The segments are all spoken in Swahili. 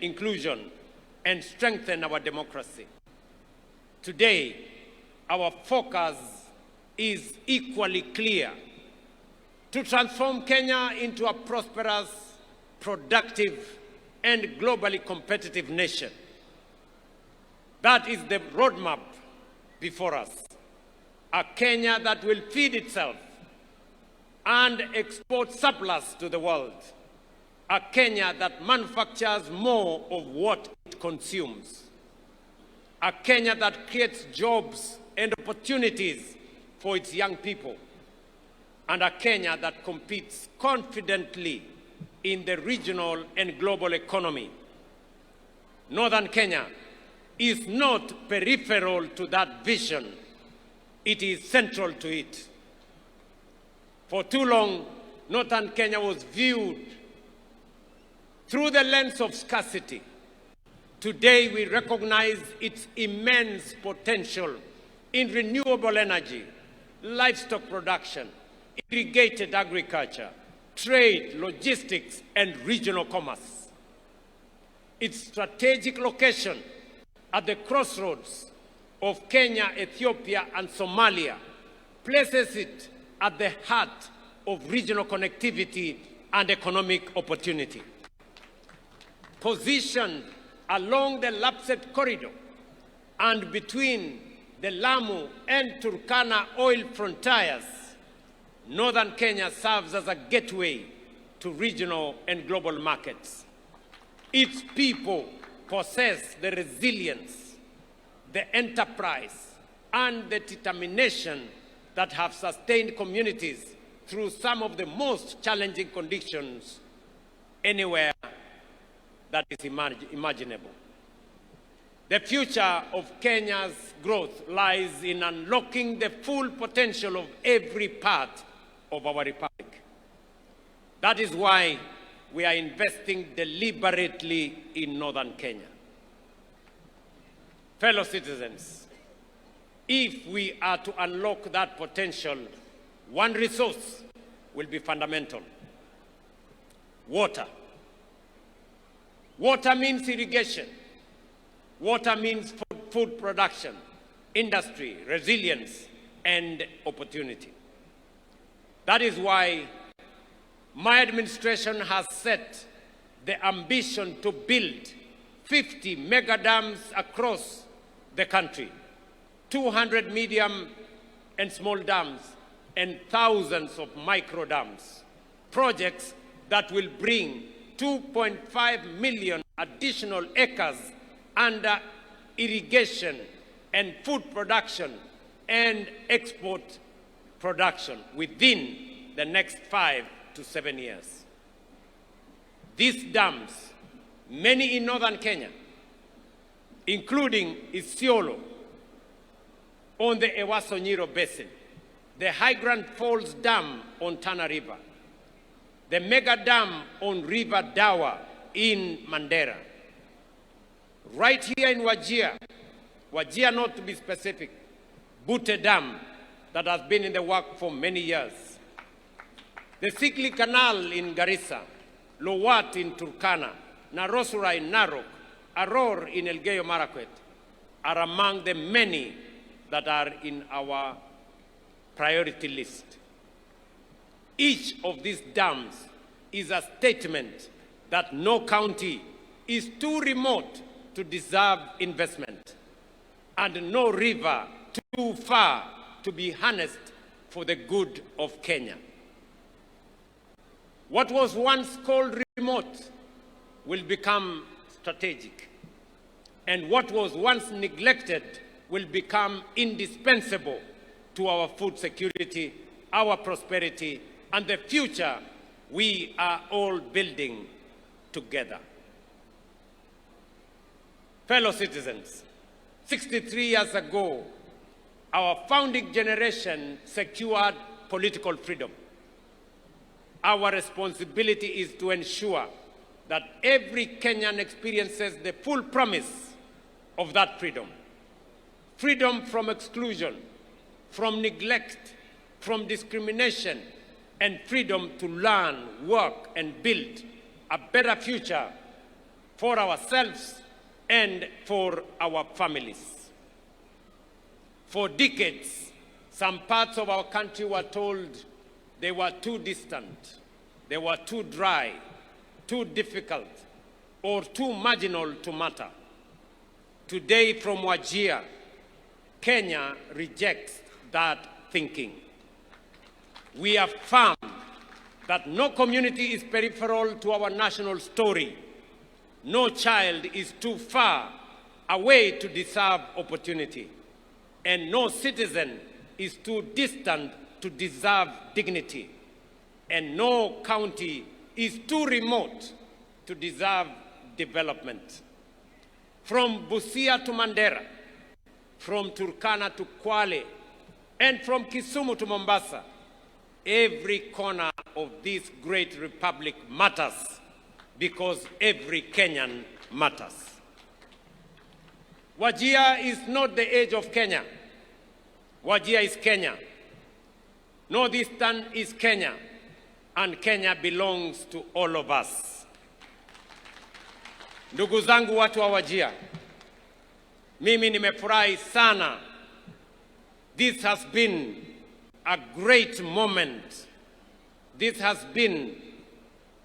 inclusion, and strengthen our democracy. Today, our focus is equally clear: to transform Kenya into a prosperous, productive, and globally competitive nation. That is the roadmap before us. A Kenya that will feed itself and export surplus to the world. A Kenya that manufactures more of what it consumes. A Kenya that creates jobs and opportunities for its young people. And a Kenya that competes confidently in the regional and global economy. Northern Kenya is not peripheral to that vision. It is central to it. For too long, Northern Kenya was viewed through the lens of scarcity. Today, we recognize its immense potential in renewable energy, livestock production, irrigated agriculture, trade, logistics, and regional commerce. Its strategic location at the crossroads of Kenya, Ethiopia, and Somalia places it at the heart of regional connectivity and economic opportunity. Positioned along the Lapsset corridor and between the Lamu and Turkana oil frontiers, Northern Kenya serves as a gateway to regional and global markets. Its people possess the resilience, the enterprise, and the determination that have sustained communities through some of the most challenging conditions anywhere that is imaginable. The future of Kenya's growth lies in unlocking the full potential of every part of our republic. That is why we are investing deliberately in Northern Kenya. Fellow citizens, if we are to unlock that potential, one resource will be fundamental: water. Water means irrigation. Water means food production, industry, resilience, and opportunity. That is why my administration has set the ambition to build 50 mega dams across the country, 200 medium and small dams, and thousands of micro dams. Projects that will bring 2.5 million additional acres under irrigation and food production and export production within the next 5 to 7 years. These dams, many in northern Kenya, including Isiolo on the Ewaso-Nyiro Basin, the Hygrant Falls Dam on Tana River, the mega dam on River Dawa in Mandera, right here in Wajir North to be specific, Butte Dam that has been in the work for many years, the Sikli Canal in Garissa, Lowat in Turkana, Narosura in Narok, Aror in Elgeyo Marakwet are among the many that are in our priority list. Each of these dams is a statement that no county is too remote to deserve investment, and no river too far to be harnessed for the good of Kenya. What was once called remote will become strategic, and what was once neglected will become indispensable to our food security, our prosperity, and the future we are all building together. Fellow citizens, 63 years ago, our founding generation secured political freedom. Our responsibility is to ensure that every Kenyan experiences the full promise of that freedom. Freedom from exclusion, from neglect, from discrimination, and freedom to learn, work, and build a better future for ourselves and for our families. For decades, some parts of our country were told they were too distant, they were too dry, too difficult, or too marginal to matter. Today, from Wajir, Kenya rejects that thinking. We affirm that no community is peripheral to our national story. No child is too far away to deserve opportunity. And no citizen is too distant to deserve dignity. And no county is too remote to deserve development. From Busia to Mandera, from Turkana to Kwale, and from Kisumu to Mombasa, every corner of this great republic matters because every Kenyan matters. Wajir is not the age of Kenya. Wajir is Kenya. Northeastern is Kenya, and Kenya belongs to all of us. Ndugu zangu watu wa Wajir, mimi nimefurahi sana. This has been a great moment. This has been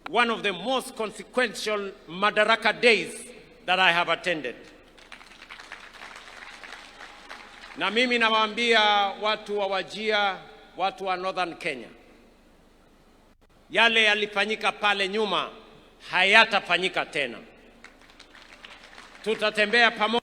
one of the most consequential Madaraka days that I have attended. Na mimi nawaambia watu wa Wajir, watu wa Northern Kenya, yale yalifanyika pale nyuma hayatafanyika tena. Tutatembea pamoja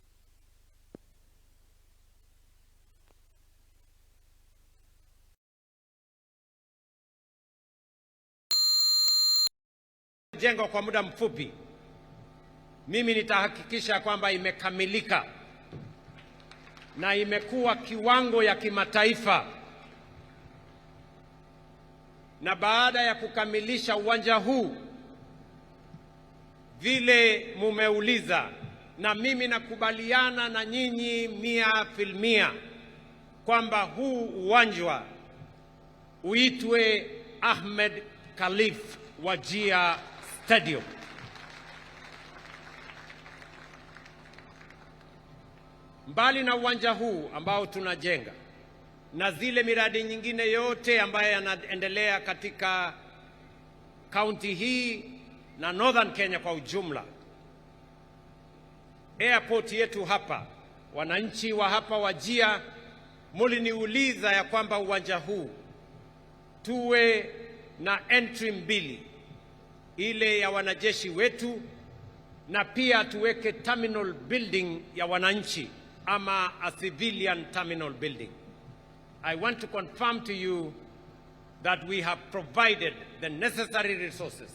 jengo kwa muda mfupi. Mimi nitahakikisha kwamba imekamilika na imekuwa kiwango ya kimataifa. Na baada ya kukamilisha uwanja huu vile mumeuliza, na mimi nakubaliana na nyinyi 100% kwamba huu uwanja uitwe Ahmed Khalif Wajir Stadium. Mbali na uwanja huu ambao tunajenga na zile miradi nyingine yote ambayo yanaendelea katika kaunti hii na Northern Kenya kwa ujumla, airport yetu hapa, wananchi wa hapa Wajir muliniuliza ya kwamba uwanja huu tuwe na entry mbili, ile ya wanajeshi wetu na pia tuweke terminal building ya wananchi ama a civilian terminal building. I want to confirm to you that we have provided the necessary resources.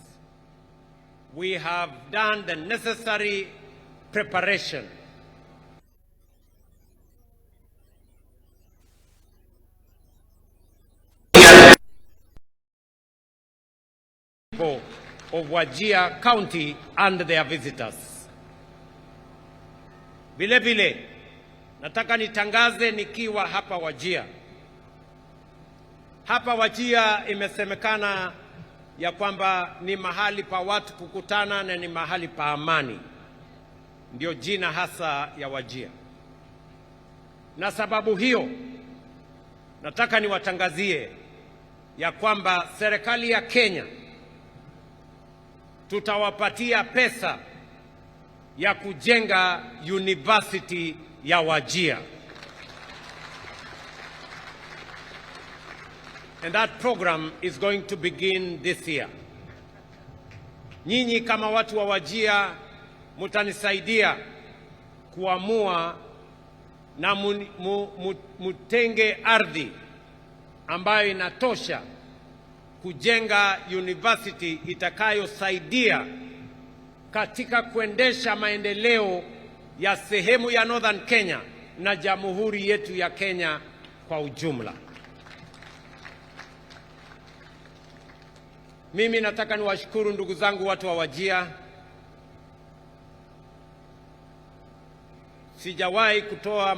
We have done the necessary preparation. Of Wajir County and their visitors. Vile vile, nataka nitangaze nikiwa hapa Wajir. Hapa Wajir imesemekana ya kwamba ni mahali pa watu kukutana na ni mahali pa amani. Ndio jina hasa ya Wajir. Na sababu hiyo, nataka niwatangazie ya kwamba serikali ya Kenya tutawapatia pesa ya kujenga university ya Wajir. And that program is going to begin this year. Nyinyi kama watu wa Wajir mutanisaidia kuamua na mutenge ardhi ambayo inatosha kujenga university itakayosaidia katika kuendesha maendeleo ya sehemu ya Northern Kenya na jamhuri yetu ya Kenya kwa ujumla. Mimi nataka niwashukuru ndugu zangu watu wa Wajir. Sijawahi kutoa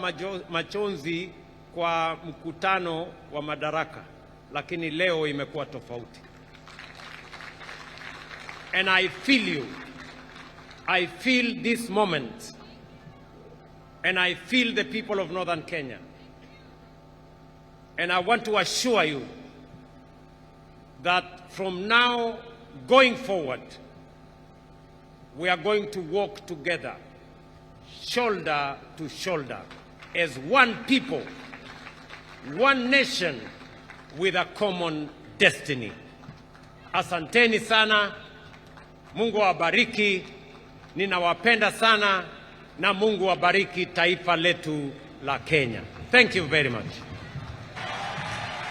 machozi kwa mkutano wa Madaraka, lakini leo imekuwa tofauti. And I feel you. I feel this moment, and I feel the people of Northern Kenya. And I want to assure you that from now going forward, we are going to walk together, shoulder to shoulder, as one people, one nation with a common destiny. Asanteni sana, Mungu awabariki, ninawapenda sana, na Mungu awabariki taifa letu la Kenya. Thank you very much.